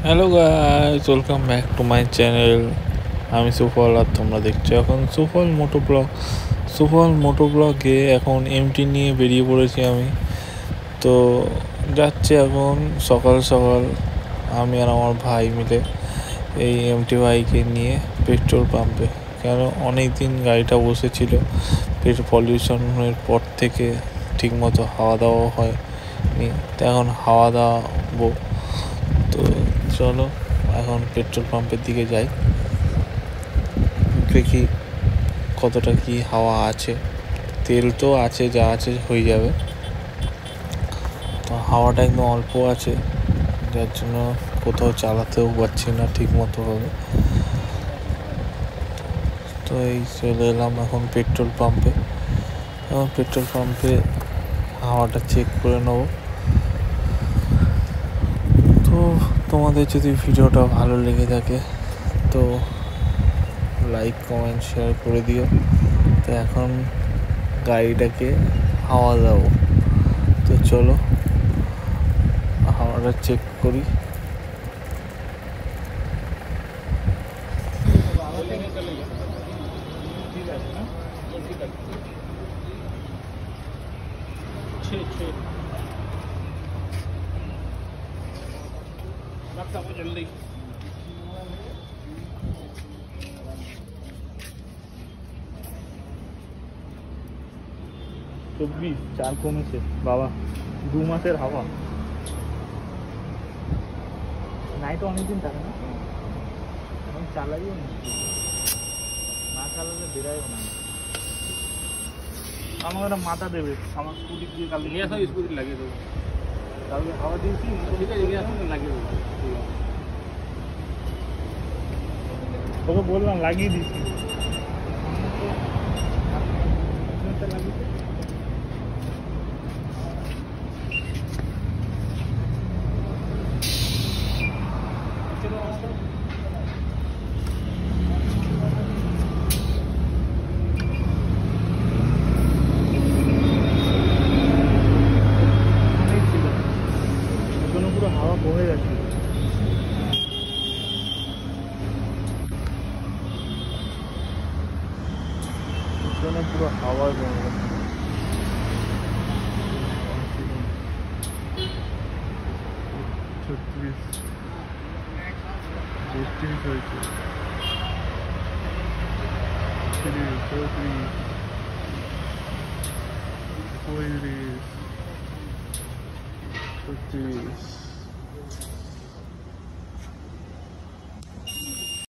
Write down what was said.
Hello guys, welcome back to my channel. আমি সুফল আর তোমরা দেখছো এখন সুফল মোটো ব্লগে এখন এমটি নিয়ে বেরিয়ে পড়েছি আমি। তো যাচ্ছি এখন সকাল সকাল আমি আর আমার ভাই মিলে এই এমটি বাইকে নিয়ে পেট্রোল পাম্পে। কেন অনেক দিন গাড়িটা বসেছিল, পলিউশনের পর থেকে ঠিকমতো হাওয়া দাওয়া হয়নি, তো এখন হাওয়া দাওয়াবো। তো চলো এখন পেট্রোল পাম্পের দিকে যাই, দেখি কতটা কি হাওয়া আছে। তেল তো আছে, যা আছে হয়ে যাবে, তো হাওয়াটা একদম অল্প আছে, যার জন্য কোথাও চালাতেও পারছি না ঠিক মতো ভাবে। তো এই চলে এলাম এখন পেট্রোল পাম্পে হাওয়াটা চেক করে নেবো। তো তোমাদের যদি ভিডিওটা ভালো লেগে থাকে তো লাইক কমেন্ট শেয়ার করে দিও। তো এখন গাড়িটাকে হাওয়া দাও, তো চলো হাওয়াটা চেক করি। जल्दी 24 4 কমেছে বাবা, 2 মাসের হাওয়া। নাইট অনেকদিন থাকে না, এখন চালাইও না চালালে বেরাইও না। আমার একটা মাথা দেবে, আমার স্কুটি দিয়ে কালকে নিয়ে আসো, স্কুটি লাগিয়ে দেবো। কালকে হাওয়া দিয়েছি, ঠিক আছে নিয়ে আসো, লাগিয়ে দেবো। তোকে বললাম লাগিয়ে দিচ্ছি। পুরো হাওয়া বয়ে যাচ্ছে, পুরো হাওয়া বয়ে যাচ্ছে। 36 32 হয়েছে, 33 34 36